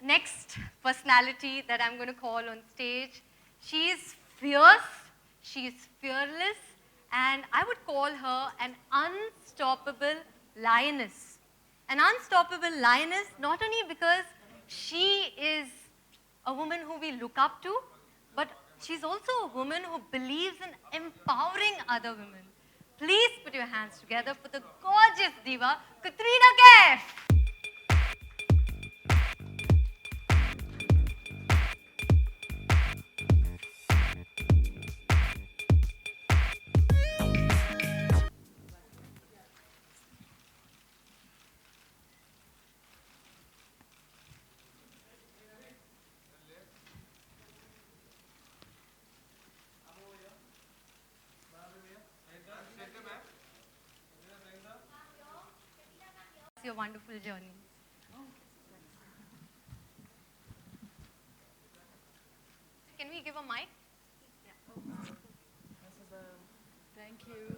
next personality that I'm going to call on stage. She is fierce, she is fearless, and I would call her an unstoppable lioness. An unstoppable lioness, not only because she is a woman who we look up to, but she's also a woman who believes in empowering other women. Please put your hands together for the gorgeous diva, Katrina Kaif. Your wonderful journey. Can we give a mic? Thank you.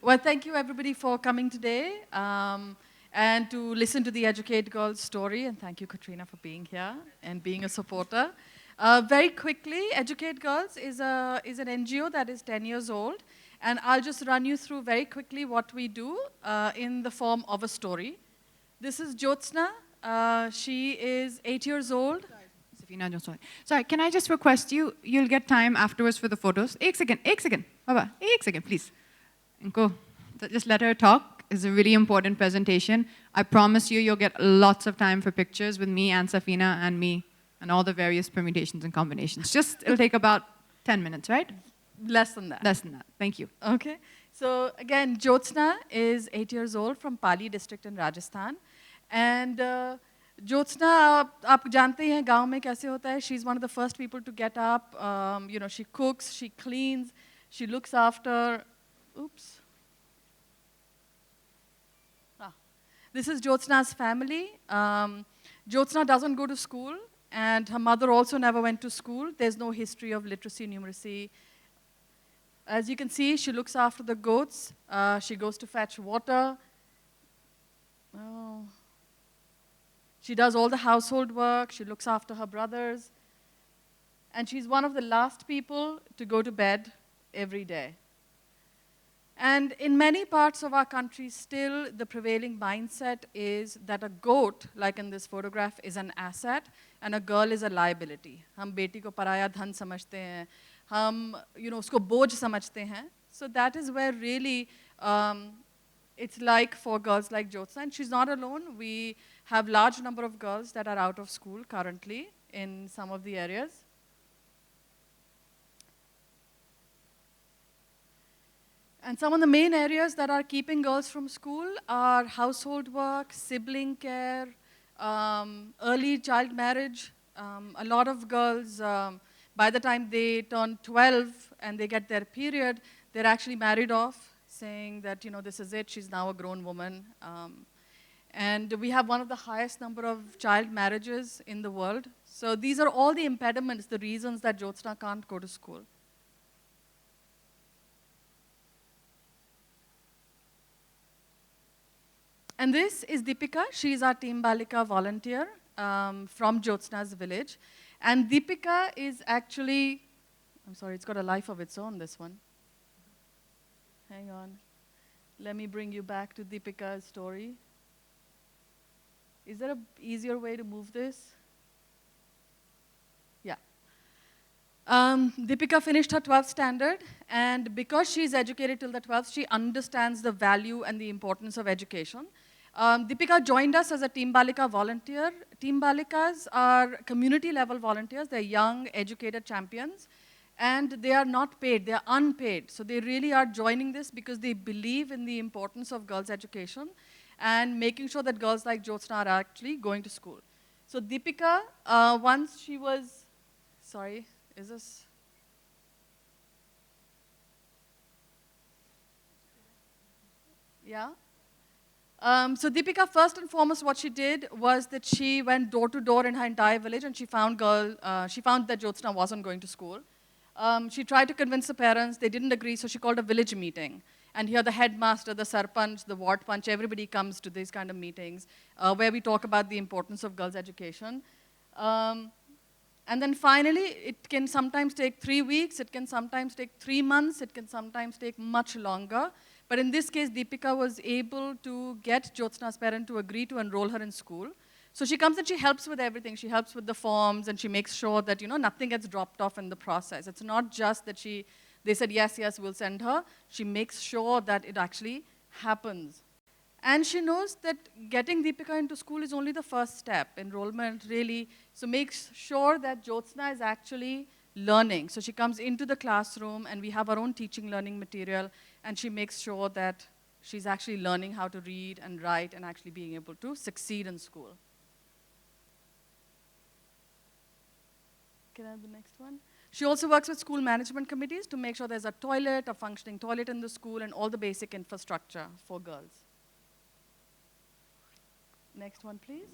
Well, thank you everybody for coming today and to listen to the Educate Girls story. And thank you, Katrina, for being here and being a supporter. Very quickly, Educate Girls is an NGO that is 10 years old. And I'll just run you through very quickly what we do in the form of a story. This is Jyotsna. She is 8 years old. Sorry, can I just request you, you'll get time afterwards for the photos. Ek second, Baba, ek second, please. Inko, just let her talk. It's a really important presentation. I promise you, you'll get lots of time for pictures with me and Safina and me and all the various permutations and combinations. Just, it'll take about 10 minutes, right? Less than that. Less than that. Thank you. Okay. So again, Jyotsna is 8 years old from Pali district in Rajasthan. And Jyotsna, आप जानते हैं गांव में कैसे होता है? She's one of the first people to get up. You know, she cooks, she cleans, she looks after. Oops. This is Jyotsna's family. Jyotsna doesn't go to school, and her mother also never went to school. There's no history of literacy, numeracy. As you can see, she looks after the goats. She goes to fetch water. Oh. She does all the household work. She looks after her brothers. And she's one of the last people to go to bed every day. And in many parts of our country, still the prevailing mindset is that a goat, like in this photograph, is an asset and a girl is a liability. हम बेटी को पराया धन समझते हैं. हम, उसको बोझ समझते हैं. So that is where really it's like for girls like Jyotsna. And she's not alone. We have large number of girls that are out of school currently in some of the areas. And some of the main areas that are keeping girls from school are household work, sibling care, early child marriage. A lot of girls, by the time they turn 12 and they get their period, they're actually married off, saying that, this is it, she's now a grown woman. And we have one of the highest number of child marriages in the world. So these are all the impediments, the reasons that Jyotsna can't go to school. And this is Deepika. She's our Team Balika volunteer from Jyotsna's village. And Deepika is actually, I'm sorry, it's got a life of its own, this one. Hang on. Let me bring you back to Deepika's story. Is there an easier way to move this? Yeah. Deepika finished her 12th standard, and because she's educated till the 12th, she understands the value and the importance of education. Deepika joined us as a Team Balika volunteer. Team Balikas are community-level volunteers. They're young, educated champions. And they are not paid, they're unpaid. So they really are joining this because they believe in the importance of girls' education and making sure that girls like Jyotsna are actually going to school. So Deepika, once she was, sorry, is this? Yeah? So Deepika, first and foremost, what she did was that she went door to door in her entire village and she found that Jyotsna wasn't going to school. She tried to convince the parents, they didn't agree, so she called a village meeting. And here the headmaster, the sarpanch, the ward punch, everybody comes to these kind of meetings where we talk about the importance of girls' education. And then finally, it can sometimes take 3 weeks, it can sometimes take 3 months, it can sometimes take much longer. But in this case, Deepika was able to get Jyotsna's parent to agree to enroll her in school. So she comes and she helps with everything. She helps with the forms and she makes sure that, nothing gets dropped off in the process. It's not just that they said, yes, yes, we'll send her. She makes sure that it actually happens. And she knows that getting Deepika into school is only the first step. Enrollment really, so makes sure that Jyotsna is actually learning. So she comes into the classroom and we have our own teaching learning material and she makes sure that she's actually learning how to read and write and actually being able to succeed in school. Can I have the next one? She also works with school management committees to make sure there's a toilet, a functioning toilet in the school and all the basic infrastructure for girls. Next one, please.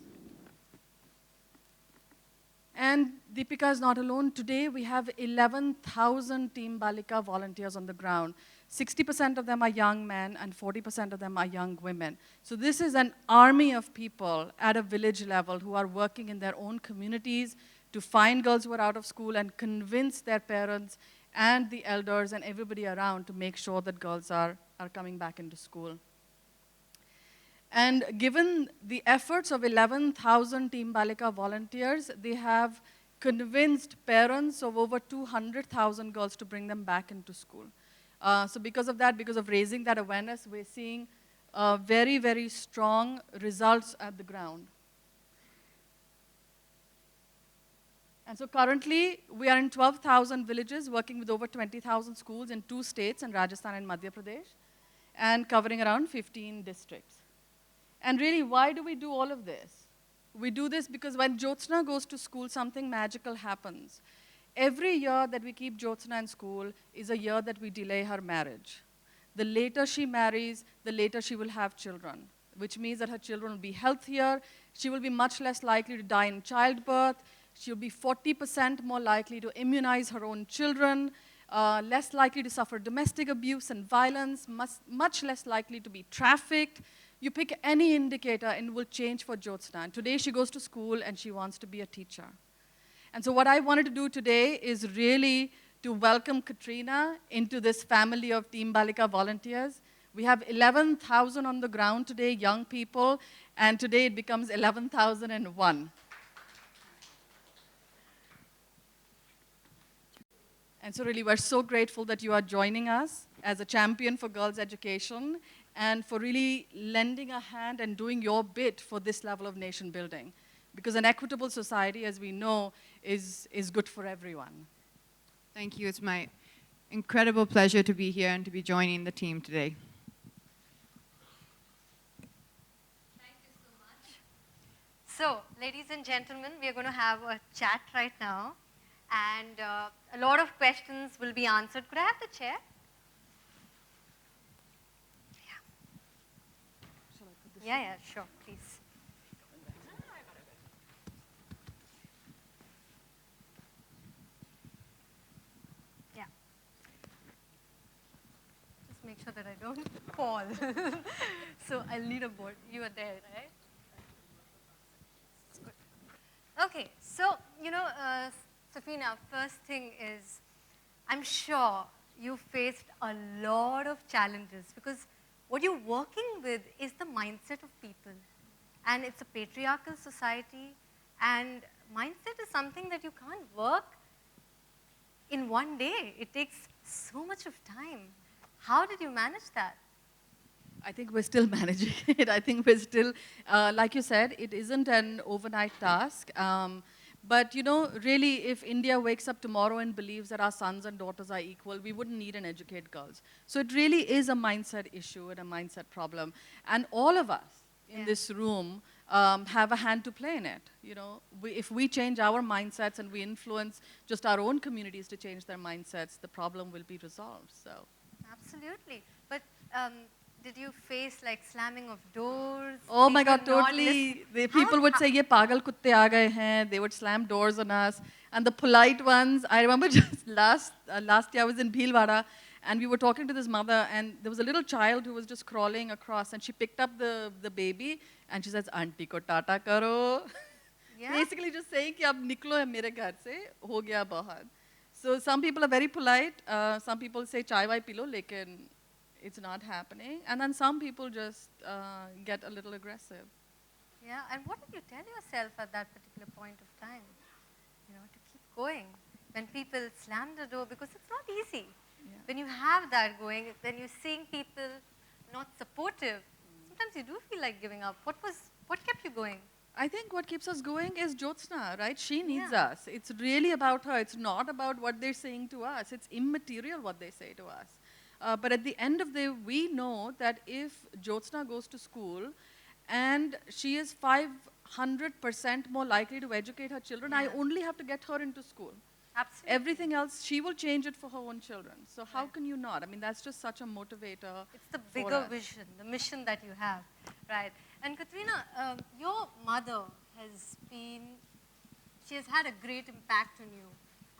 And Deepika is not alone. Today, we have 11,000 Team Balika volunteers on the ground. 60% of them are young men, and 40% of them are young women. So this is an army of people at a village level who are working in their own communities to find girls who are out of school and convince their parents and the elders and everybody around to make sure that girls are coming back into school. And given the efforts of 11,000 Team Balika volunteers, they have convinced parents of over 200,000 girls to bring them back into school. So because of that, because of raising that awareness, we're seeing very, very strong results at the ground. And so currently, we are in 12,000 villages, working with over 20,000 schools in 2 states, in Rajasthan and Madhya Pradesh, and covering around 15 districts. And really, why do we do all of this? We do this because when Jyotsna goes to school, something magical happens. Every year that we keep Jyotsna in school is a year that we delay her marriage. The later she marries, the later she will have children, which means that her children will be healthier, she will be much less likely to die in childbirth, she'll be 40% more likely to immunize her own children, less likely to suffer domestic abuse and violence, much less likely to be trafficked. You pick any indicator and it will change for Jyotsna. And today she goes to school and she wants to be a teacher. And so what I wanted to do today is really to welcome Katrina into this family of Team Balika volunteers. We have 11,000 on the ground today, young people, and today it becomes 11,001. And so really, we're so grateful that you are joining us as a champion for girls' education and for really lending a hand and doing your bit for this level of nation building. Because an equitable society, as we know, is good for everyone. Thank you. It's my incredible pleasure to be here and to be joining the team today. Thank you so much. So, ladies and gentlemen, we are going to have a chat right now. And a lot of questions will be answered. Could I have the chair? Yeah, sure, please. Yeah. Just make sure that I don't fall. So I'll need a board. You are there, right? Good. Okay, so, Safina, first thing is, I'm sure you faced a lot of challenges because what you're working with is the mindset of people. And it's a patriarchal society, and mindset is something that you can't work in one day. It takes so much of time. How did you manage that? I think we're still managing it. I think we're still, like you said, it isn't an overnight task. But really, if India wakes up tomorrow and believes that our sons and daughters are equal, we wouldn't need and educate girls. So it really is a mindset issue and a mindset problem. And all of us in this room have a hand to play in it. If we change our mindsets and we influence just our own communities to change their mindsets, the problem will be resolved. So. Absolutely. But did you face like slamming of doors? Oh my God, totally. The people would say, "Ye pagal kutte aa gaye hain." They would slam doors on us. And the polite ones, I remember just last year I was in Bhilwara and we were talking to this mother and there was a little child who was just crawling across and she picked up the baby and she says, "Auntie ko tata karo." Yeah? Basically just saying कि अब निकलो है मेरे घर से, हो गया बहुत. So some people are very polite. Some people say chai vai pilo, lekin it's not happening. And then some people just get a little aggressive. Yeah, and what did you tell yourself at that particular point of time? You know, to keep going. When people slam the door, because it's not easy. Yeah. When you have that going, when you're seeing people not supportive, sometimes you do feel like giving up. What kept you going? I think what keeps us going is Jyotsna, right? She needs Yeah. us. It's really about her. It's not about what they're saying to us. It's immaterial what they say to us. But at the end of the day, we know that if Jyotsna goes to school and she is 500% more likely to educate her children, I Yeah. only have to get her into school. Absolutely. Everything else, she will change it for her own children. So how Right. can you not? I mean, that's just such a motivator. It's the for bigger us. vision, the mission that you have, right? And Katrina, your mother she has had a great impact on you.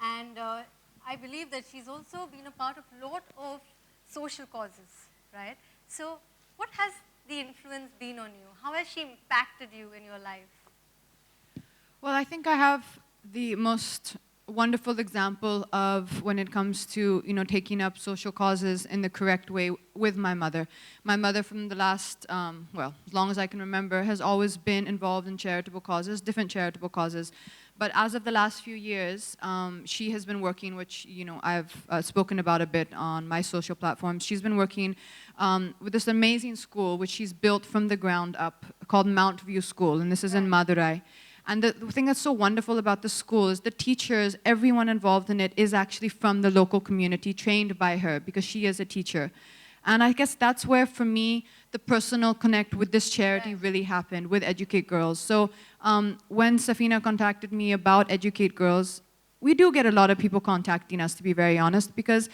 And I believe that she's also been a part of a lot of social causes, right? So what has the influence been on you? How has she impacted you in your life? Well, I think I have the most wonderful example of when it comes to, taking up social causes in the correct way with my mother. My mother, from the last, as long as I can remember, has always been involved in charitable causes, different charitable causes. But as of the last few years, she has been working, which, I've spoken about a bit on my social platforms. She's been working with this amazing school, which she's built from the ground up, called Mount View School, and this is in Madurai. And the thing that's so wonderful about the school is the teachers, everyone involved in it is actually from the local community, trained by her, because she is a teacher. And I guess that's where, for me, the personal connect with this charity really happened, with Educate Girls. So when Safina contacted me about Educate Girls, we do get a lot of people contacting us, to be very honest, because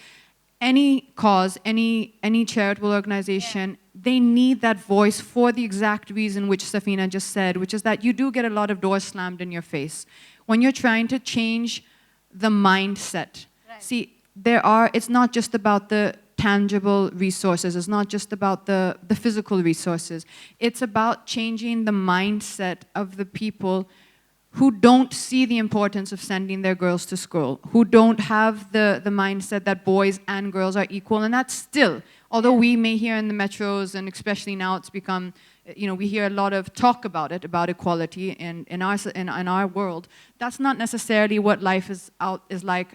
any cause, any charitable organization, they need that voice for the exact reason which Safina just said, which is that you do get a lot of doors slammed in your face. When you're trying to change the mindset. Right. See, it's not just about the tangible resources, it's not just about the physical resources. It's about changing the mindset of the people who don't see the importance of sending their girls to school, who don't have the mindset that boys and girls are equal. And that's still, although we may hear in the metros, and especially now it's become, we hear a lot of talk about it, about equality in our world, that's not necessarily what life is like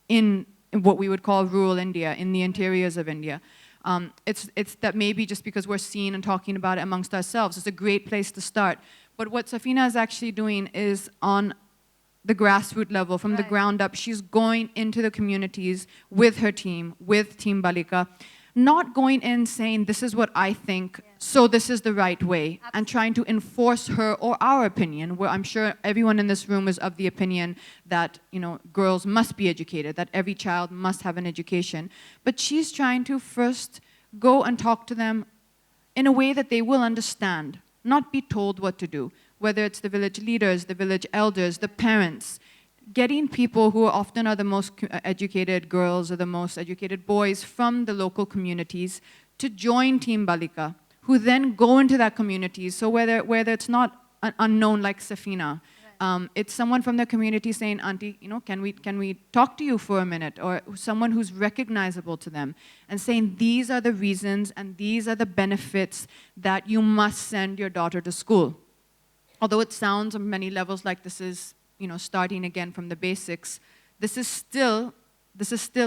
in what we would call rural India, in the interiors of India. It's that maybe just because we're seeing and talking about it amongst ourselves, it's a great place to start. But what Safina is actually doing is on the grassroots level, from the ground up, she's going into the communities with her team, with Team Balika, not going in saying, this is what I think, so this is the right way, and trying to enforce her or our opinion, where I'm sure everyone in this room is of the opinion that, girls must be educated, that every child must have an education. But she's trying to first go and talk to them in a way that they will understand, not be told what to do, whether it's the village leaders, the village elders, the parents, getting people who often are the most educated girls or the most educated boys from the local communities to join Team Balika, who then go into that community. So whether it's not an unknown like Safina, it's someone from the community saying, Auntie, can we talk to you for a minute? Or someone who's recognizable to them and saying, these are the reasons and these are the benefits that you must send your daughter to school. Although it sounds on many levels like this is, starting again from the basics, this is still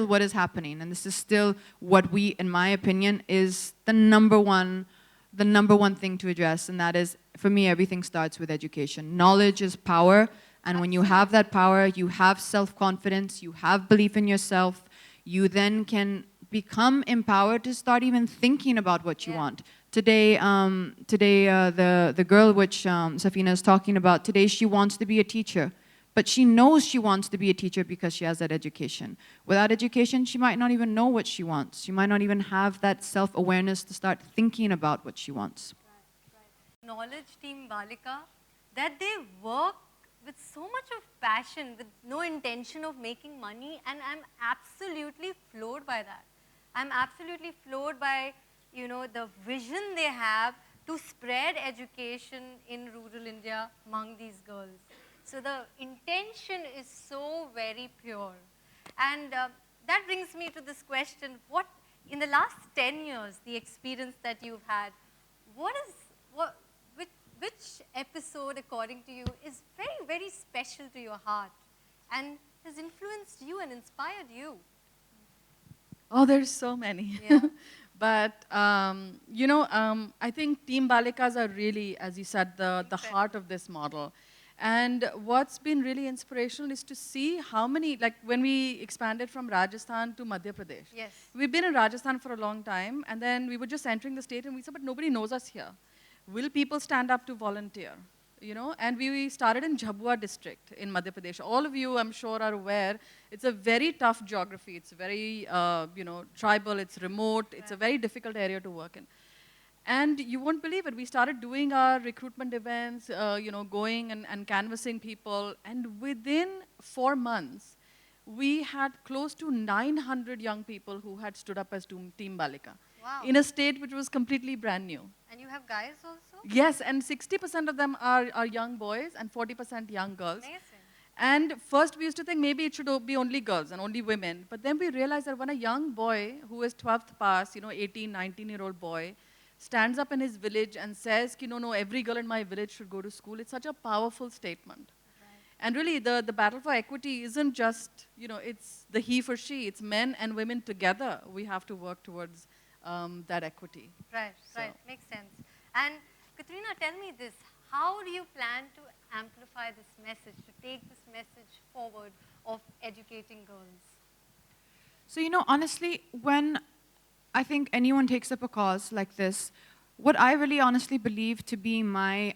what is happening, and this is still what we, in my opinion, is the number one thing to address, and that is, for me, everything starts with education. Knowledge is power, and when you have that power, you have self-confidence, you have belief in yourself, you then can become empowered to start even thinking about what you want. Today, the girl which Safina is talking about, today she wants to be a teacher. But she knows she wants to be a teacher because she has that education. Without education, she might not even know what she wants. She might not even have that self-awareness to start thinking about what she wants. Knowledge Team Balika, that they work with so much of passion, with no intention of making money, and I'm absolutely floored by that. I'm absolutely floored by, the vision they have to spread education in rural India among these girls. So the intention is so very pure. And that brings me to this question, what, in the last 10 years, the experience that you've had, which episode, according to you, is very, very special to your heart and has influenced you and inspired you? Oh, there's so many. Yeah. But, I think Team Balikas are really, as you said, the heart of this model. And what's been really inspirational is to see how many, like when we expanded from Rajasthan to Madhya Pradesh. Yes. We've been in Rajasthan for a long time, and then we were just entering the state, and we said, but nobody knows us here. Will people stand up to volunteer? And we started in Jhabua district in Madhya Pradesh. All of you, I'm sure, are aware, it's a very tough geography. It's very, tribal, it's remote, it's a very difficult area to work in. And you won't believe it, we started doing our recruitment events, going and canvassing people, and within 4 months, we had close to 900 young people who had stood up as Team Balika. Wow. In a state which was completely brand new. And you have guys also? Yes, and 60% of them are young boys and 40% young girls. Amazing. And first we used to think maybe it should be only girls and only women. But then we realized that when a young boy who is 12th pass, 18, 19-year-old boy, stands up in his village and says, no, every girl in my village should go to school, it's such a powerful statement. And really, the battle for equity isn't just, it's the he for she, it's men and women together. We have to work towards that equity. Right, right, makes sense. And Katrina, tell me this, how do you plan to amplify this message, to take this message forward of educating girls? So, honestly, when I think anyone takes up a cause like this, what I really honestly believe to be my,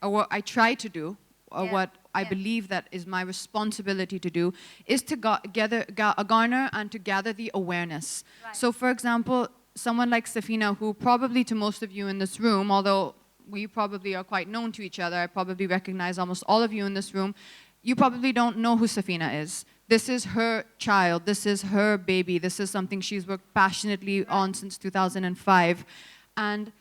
or what I try to do, or what I believe that is my responsibility to do, is to garner and to gather the awareness. Right. So for example, someone like Safina, who probably to most of you in this room, although we probably are quite known to each other, I probably recognize almost all of you in this room, you probably don't know who Safina is. This is her child, this is her baby, this is something she's worked passionately on since 2005. And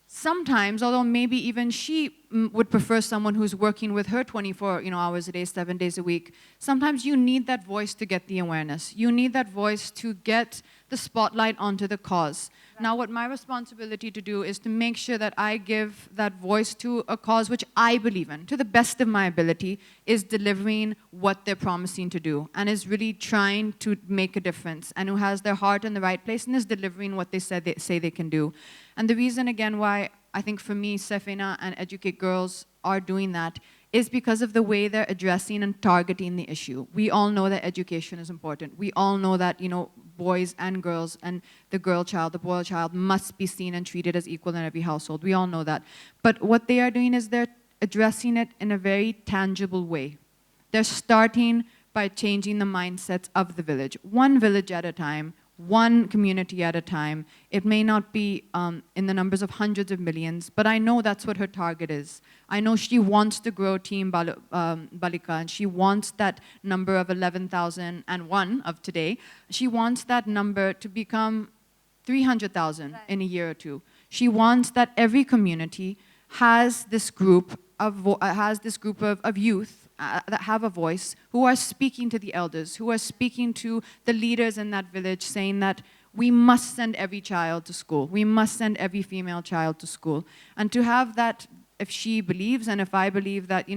sometimes, although maybe even she would prefer someone who's working with her 24 hours a day, 7 days a week, sometimes you need that voice to get the awareness. You need that voice to get the spotlight onto the cause. Right. Now, what my responsibility to do is to make sure that I give that voice to a cause which I believe in, to the best of my ability, is delivering what they're promising to do, and is really trying to make a difference, and who has their heart in the right place, and is delivering what they say they can do. And the reason, again, why I think for me, Safina and Educate Girls are doing that is because of the way they're addressing and targeting the issue. We all know that education is important. We all know that, boys and girls and the girl child, the boy child must be seen and treated as equal in every household. We all know that. But what they are doing is they're addressing it in a very tangible way. They're starting by changing the mindsets of the village, one village at a time, one community at a time. It may not be in the numbers of hundreds of millions, but I know that's what her target is. I know she wants to grow Team Balika, and she wants that number of 11,001 of today. She wants that number to become 300,000 in a year or two. She wants that every community has this group of youth that have a voice, who are speaking to the elders, who are speaking to the leaders in that village, saying that we must send every child to school. We must send every female child to school. And to have that, if she believes and if I believe that,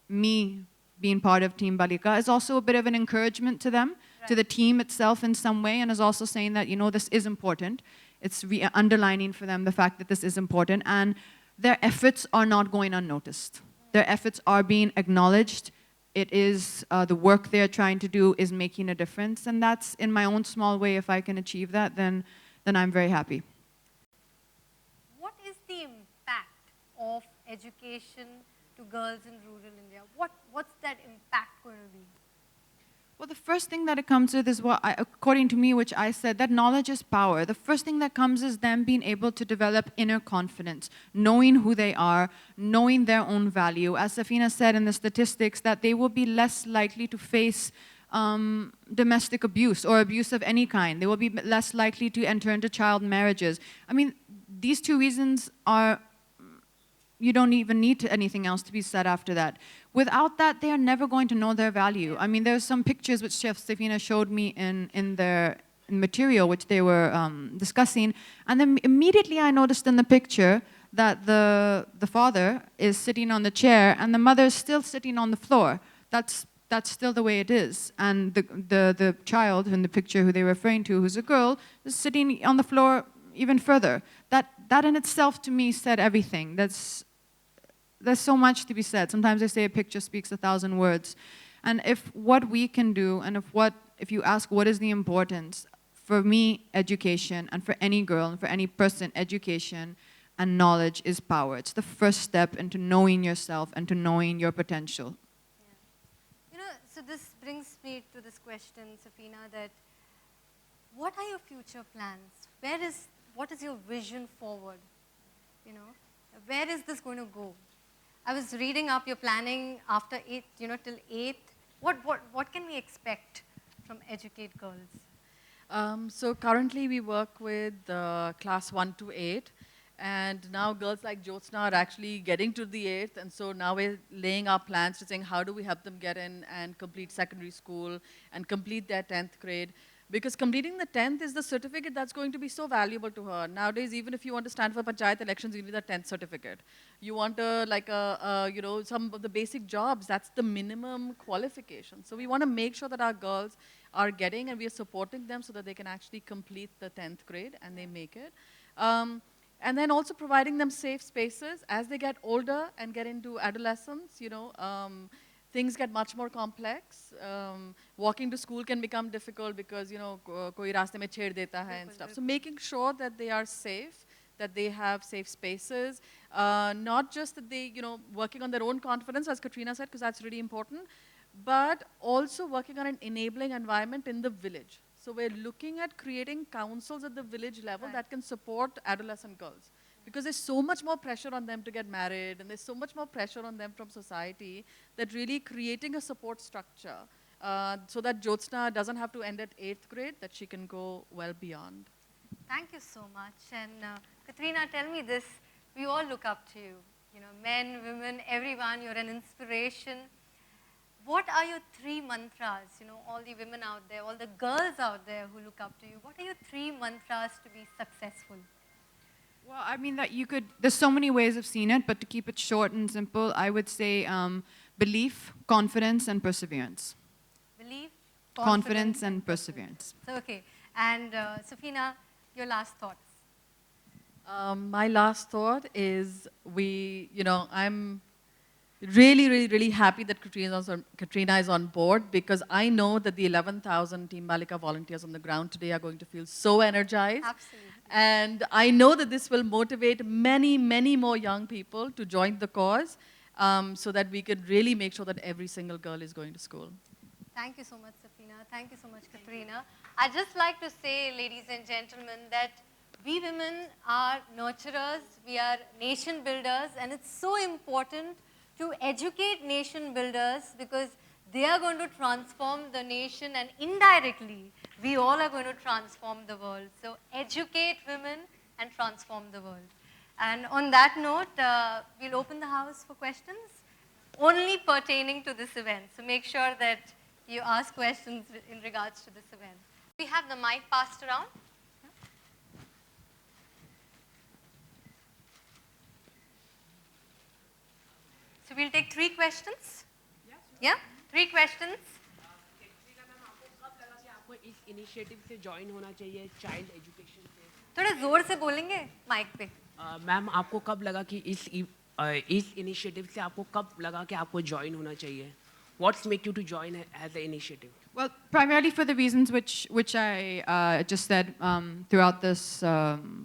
me being part of Team Balika is also a bit of an encouragement to them, to the team itself in some way, and is also saying that, this is important. It's underlining for them the fact that this is important, and their efforts are not going unnoticed. Their efforts are being acknowledged. It is the work they're trying to do is making a difference, and that's in my own small way. If I can achieve that, then I'm very happy. What is the impact of education to girls in rural India? What's that impact going to be? Well, the first thing that it comes with is according to me, which I said, that knowledge is power. The first thing that comes is them being able to develop inner confidence, knowing who they are, knowing their own value. As Safina said in the statistics, that they will be less likely to face domestic abuse or abuse of any kind. They will be less likely to enter into child marriages. I mean, these two reasons are, you don't even need anything else to be said after that. Without that, they are never going to know their value. I mean, there's some pictures which Chef Safina showed me in their material, which they were discussing, and then immediately I noticed in the picture that the father is sitting on the chair and the mother is still sitting on the floor. That's still the way it is. And the child in the picture who they were referring to, who's a girl, is sitting on the floor even further. That in itself to me said everything. There's so much to be said. Sometimes they say a picture speaks 1,000 words. And if what we can do, and if you ask what is the importance, for me, education, and for any girl and for any person, education and knowledge is power. It's the first step into knowing yourself and to knowing your potential. Yeah. You know, so this brings me to this question, Safina, that what are your future plans? What is your vision forward? You know, where is this going to go? I was reading up your planning after 8th, you know, till 8th. What can we expect from Educate Girls? So currently we work with class 1 to 8. And now girls like Jyotsna are actually getting to the 8th. And so now we're laying our plans to saying how do we help them get in and complete secondary school and complete their 10th grade. Because completing the 10th is the certificate that's going to be so valuable to her. Nowadays, even if you want to stand for panchayat elections, you need a 10th certificate. You want you know, some of the basic jobs, that's the minimum qualification. So we want to make sure that our girls are getting and we are supporting them so that they can actually complete the 10th grade and they make it. And then also providing them safe spaces as they get older and get into adolescence, you know, things get much more complex. Walking to school can become difficult because, you know, koi raaste mein chhed deta hai and stuff. So making sure that they are safe, that they have safe spaces, not just that they, you know, working on their own confidence, as Katrina said, because that's really important, but also working on an enabling environment in the village. So we're looking at creating councils at the village level that can support adolescent girls. Because there's so much more pressure on them to get married, and there's so much more pressure on them from society, that really creating a support structure so that Jyotsna doesn't have to end at 8th grade, that she can go well beyond. Thank you so much. And Katrina, tell me this, we all look up to you. You know, men, women, everyone, you're an inspiration. What are your 3 mantras? You know, all the women out there, all the girls out there who look up to you, what are your 3 mantras to be successful? Well, I mean that there's so many ways of seeing it, but to keep it short and simple, I would say belief, confidence, and perseverance. Belief, confidence and perseverance. So, okay. And Safina, your last thoughts. My last thought is I'm really happy that Katrina is on board, because I know that the 11,000 Team Balika volunteers on the ground today are going to feel so energized. Absolutely. And I know that this will motivate many more young people to join the cause so that we can really make sure that every single girl is going to school. Thank you so much, Safina. Thank you so much, Katrina. I'd just like to say, ladies and gentlemen, that we women are nurturers, we are nation builders, and it's so important to educate nation builders, because they are going to transform the nation, and indirectly, we all are going to transform the world. So educate women and transform the world. And on that note, we'll open the house for questions only pertaining to this event. So make sure that you ask questions in regards to this event. We have the mic passed around. So we'll take 3 questions. Yeah? 3 questions. आपको इस initiative से join होना चाहिए child education पे? थोड़ा जोर से बोलेंगे माइक पे. मैम, आपको कब लगा कि इस इनिशिएटिव से आपको कब लगा कि आपको ज्वाइन होना चाहिए? What's make you to join as an initiative? Well, primarily for the reasons which I just said throughout this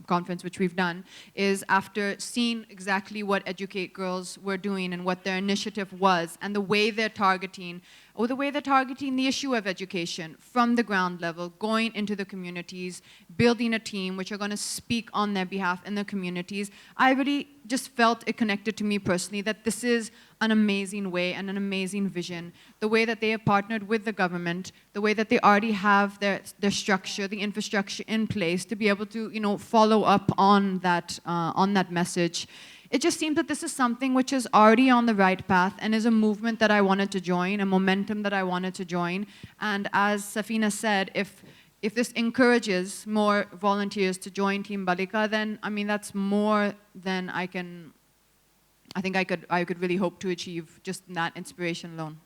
conference, which we've done, is after seeing exactly what Educate Girls were doing and what their initiative was, and the way they're targeting the issue of education from the ground level, going into the communities, building a team which are going to speak on their behalf in the communities. I really just felt it connected to me personally that this is an amazing way and an amazing vision. the way that they have partnered with the government, the way that they already have their structure, the infrastructure in place to be able to, you know, follow up on that message. It just seems that this is something which is already on the right path and is a movement that I wanted to join, a momentum that I wanted to join. And as Safina said, if this encourages more volunteers to join Team Balika, then, I mean, that's more than I think I could really hope to achieve just in that inspiration alone.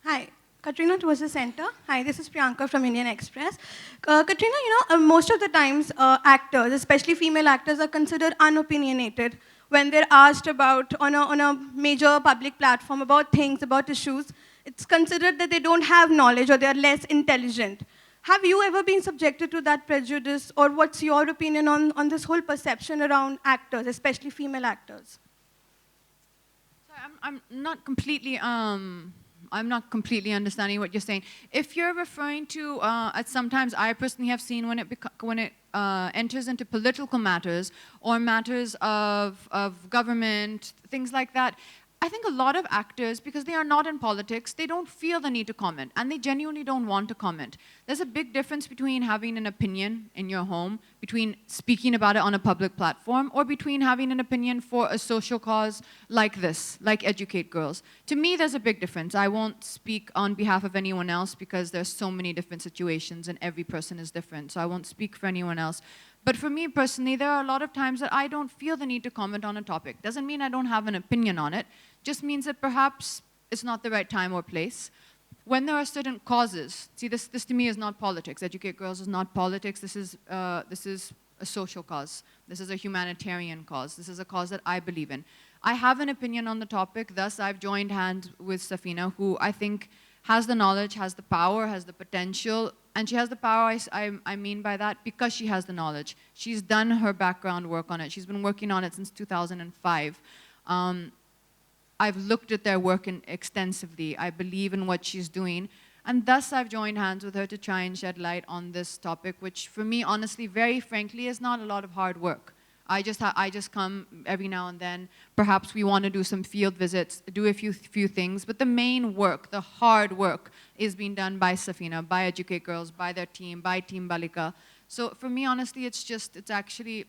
Hi, Katrina towards the center. Hi, this is Priyanka from Indian Express. Katrina, you know, most of the times actors, especially female actors, are considered unopinionated when they're asked about, on a major public platform, about things, about issues. It's considered that they don't have knowledge or they're less intelligent. Have you ever been subjected to that prejudice, or what's your opinion on this whole perception around actors, especially female actors? I'm not completely understanding what you're saying. If you're referring to, sometimes I personally have seen when it enters into political matters or matters of government, things like that, I think a lot of actors, because they are not in politics, they don't feel the need to comment, and they genuinely don't want to comment. There's a big difference between having an opinion in your home, between speaking about it on a public platform, or between having an opinion for a social cause like this, like Educate Girls. To me, there's a big difference. I won't speak on behalf of anyone else because there's so many different situations and every person is different, so I won't speak for anyone else. But for me personally, there are a lot of times that I don't feel the need to comment on a topic. Doesn't mean I don't have an opinion on it, just means that perhaps it's not the right time or place. When there are certain causes, see, this to me is not politics. Educate Girls is not politics. This is a social cause. This is a humanitarian cause. This is a cause that I believe in. I have an opinion on the topic, thus I've joined hands with Safina, who I think has the knowledge, has the power, has the potential, and she has the power, I mean by that, because she has the knowledge. She's done her background work on it. She's been working on it since 2005. I've looked at their work extensively. I believe in what she's doing. And thus, I've joined hands with her to try and shed light on this topic, which for me, honestly, very frankly, is not a lot of hard work. I just come every now and then. Perhaps we want to do some field visits, do a few things. But the main work, the hard work, is being done by Safina, by Educate Girls, by their team, by Team Balika. So for me, honestly, it's actually,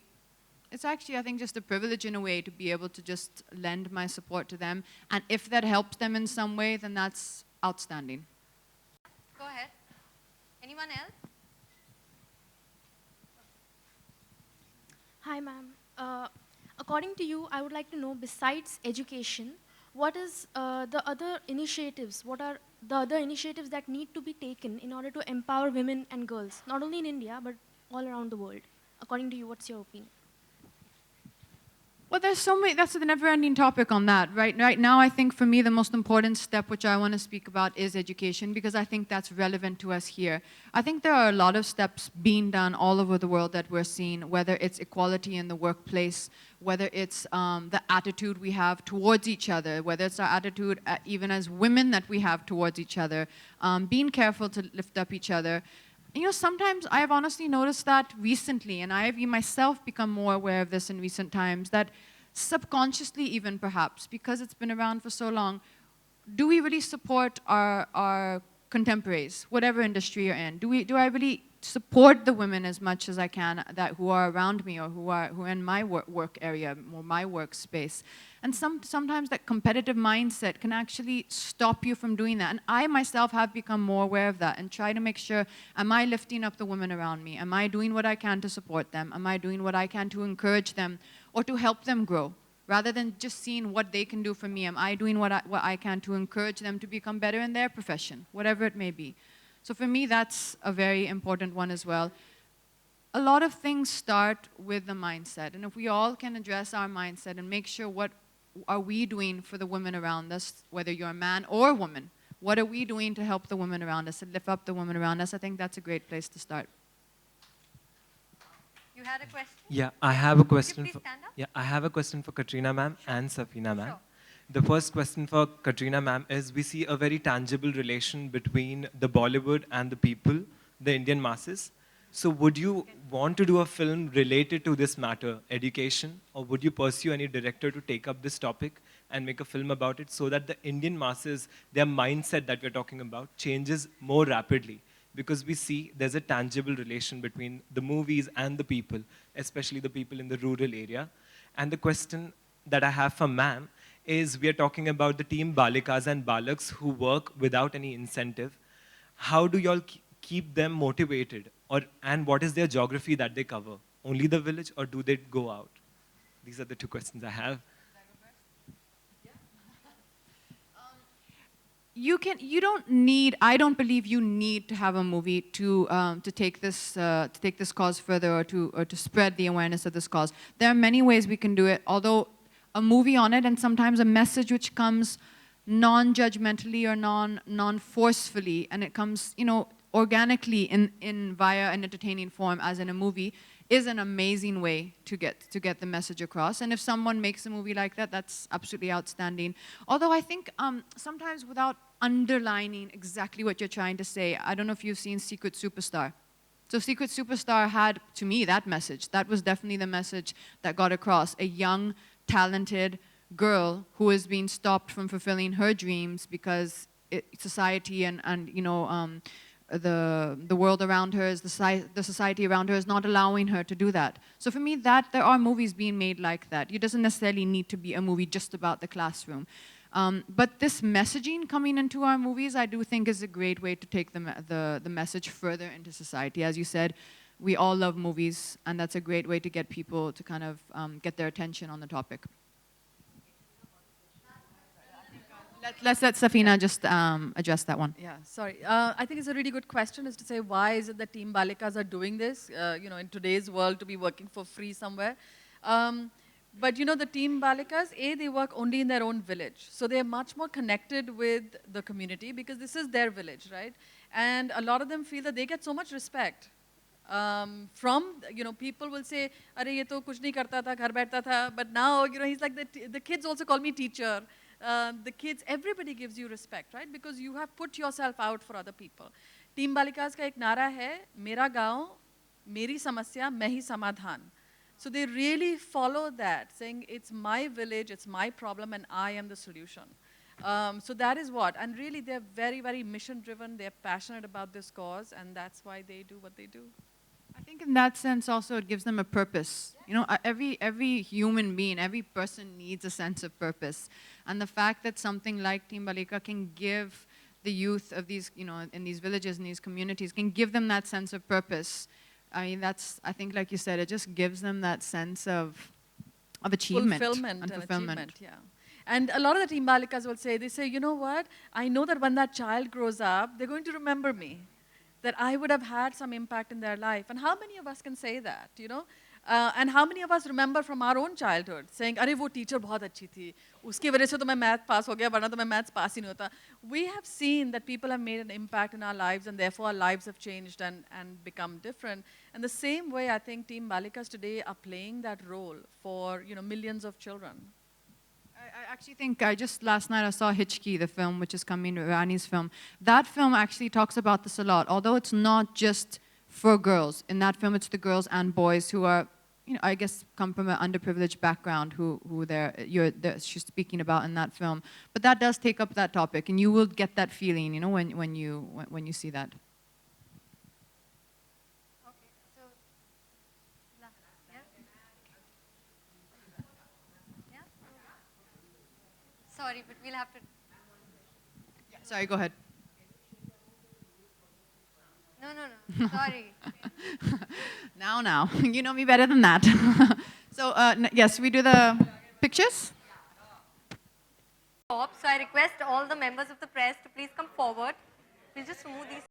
I think, just a privilege in a way to be able to just lend my support to them. And if that helps them in some way, then that's outstanding. Go ahead. Anyone else? Hi, ma'am. According to you, I would like to know, besides education, what is the other initiatives? What are the other initiatives that need to be taken in order to empower women and girls, not only in India, but all around the world? According to you, what's your opinion? Well, there's so many, that's a never-ending topic on that. Right now, I think for me, the most important step which I want to speak about is education, because I think that's relevant to us here. I think there are a lot of steps being done all over the world that we're seeing, whether it's equality in the workplace, whether it's the attitude we have towards each other, whether it's our attitude even as women that we have towards each other, being careful to lift up each other. You know, sometimes I've honestly noticed that recently, and I've myself become more aware of this in recent times, that subconsciously even perhaps, because it's been around for so long, do we really support our contemporaries, whatever industry you're in? Do I really support the women as much as I can who are around me or who are in my work area or my workspace? And sometimes that competitive mindset can actually stop you from doing that. And I myself have become more aware of that and try to make sure, am I lifting up the women around me? Am I doing what I can to support them? Am I doing what I can to encourage them or to help them grow? Rather than just seeing what they can do for me, am I doing what I can to encourage them to become better in their profession, whatever it may be? So for me, that's a very important one as well. A lot of things start with the mindset. And if we all can address our mindset and make sure what are we doing for the women around us, whether you're a man or a woman, what are we doing to help the women around us and lift up the women around us, I think that's a great place to start. You had a question? Yeah, I have a question. Could you please stand up? Yeah, I have a question for Katrina ma'am and Safina ma'am. Sure. The first question for Katrina ma'am is, we see a very tangible relation between the Bollywood and the people, the Indian masses. So would you want to do a film related to this matter, education, or would you pursue any director to take up this topic? and make a film about it so that the Indian masses, their mindset that we're talking about, changes more rapidly. Because we see there's a tangible relation between the movies and the people, especially the people in the rural area. And the question that I have for ma'am is, we are talking about the team Balikas and Balaks who work without any incentive. How do y'all keep them motivated? And what is their geography that they cover? Only the village, or do they go out? These are the two questions I have. I don't believe you need to have a movie to take this cause further, or to spread the awareness of this cause. There are many ways we can do it, although a movie on it, and sometimes a message which comes non-judgmentally or non-forcefully, and it comes, organically in via an entertaining form, as in a movie, is an amazing way to get the message across. And if someone makes a movie like that, that's absolutely outstanding. Although I think sometimes without underlining exactly what you're trying to say, I don't know if you've seen Secret Superstar. So Secret Superstar had, to me, that message. That was definitely the message that got across. A young, talented girl who is being stopped from fulfilling her dreams because society and the world around her, the society around her is not allowing her to do that. So for me, there are movies being made like that. It doesn't necessarily need to be a movie just about the classroom. But this messaging coming into our movies, I do think is a great way to take the message further into society. As you said, we all love movies, and that's a great way to get people to kind of get their attention on the topic. Let's let Safina just address that one. Yeah, sorry. I think it's a really good question, is to say, why is it that Team Balikas are doing this, in today's world, to be working for free somewhere. But the Team Balikas, they work only in their own village. So they're much more connected with the community because this is their village, right? And a lot of them feel that they get so much respect. From, people will say, "Arey, ye to kuch nahi karta tha, ghar baithta tha." But now, he's like, the kids also call me teacher. The kids, everybody gives you respect, right? Because you have put yourself out for other people. Team Balikas ka ek nara hai, "Mera gaon, meri samasya, main hi samadhan." So they really follow that, saying it's my village, it's my problem, and I am the solution. So that is what, and really they're very, very mission-driven. They're passionate about this cause, and that's why they do what they do. I think in that sense also it gives them a purpose. Every human being, every person needs a sense of purpose. And the fact that something like Team Balika can give the youth of these, in these villages, in these communities, can give them that sense of purpose. I mean, I think like you said, it just gives them that sense of achievement. Fulfillment and achievement, yeah. And a lot of the Team Balikas will say, they say, you know what, I know that when that child grows up, they're going to remember me, that I would have had some impact in their life. And how many of us can say that, And how many of us remember from our own childhood, saying, "Arey, wo teacher bahut achhi thi. Uske wajah se to main math pass ho gaya, varna to main maths pass hi nahi hota." We have seen that people have made an impact in our lives, and therefore our lives have changed and become different. And the same way, I think Team Balikas today are playing that role for, millions of children. I actually think, just last night I saw Hichki, the film, which is coming, Rani's film. That film actually talks about this a lot, although it's not just for girls. In that film, it's the girls and boys who are, I guess, come from an underprivileged background who she's speaking about in that film. But that does take up that topic, and you will get that feeling, when you see that. Okay, so, yeah? Sorry, but we'll have to. Yeah, sorry, go ahead. No, sorry. Now, you know me better than that. So, yes, we do the pictures. So I request all the members of the press to please come forward. We'll just remove these.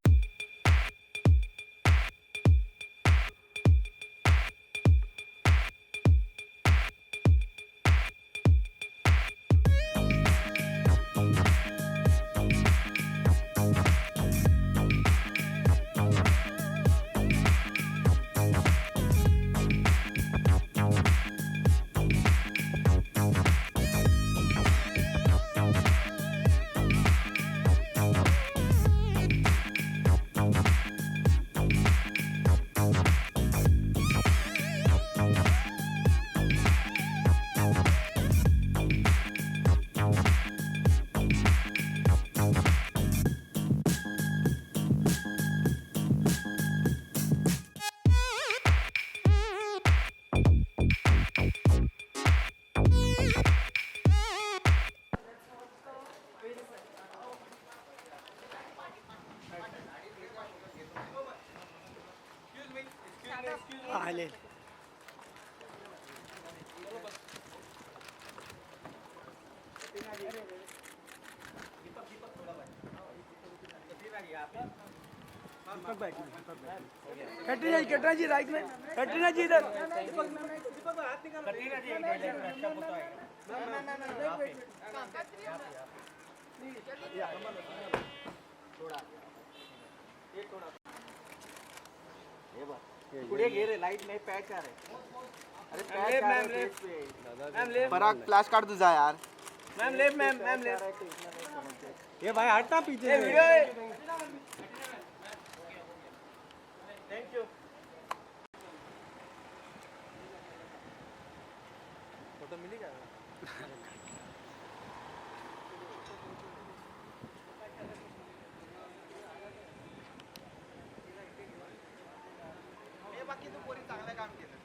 Katrina ji write में, Katrina जी इधर, कटरीना जी अच्छा photo आएगा। पुढे घे रे, light नाही patch कर रे. अरे पॅच कर रे मॅम लेफ्ट. पराग फ्लॅश काढ तुझा यार. Ma'am left ma'am left. ये भाई हटना पीछे. वीडियो है. Thank you. फोटो मिली क्या? बाकी तू पोरी चांगलं काम केलं.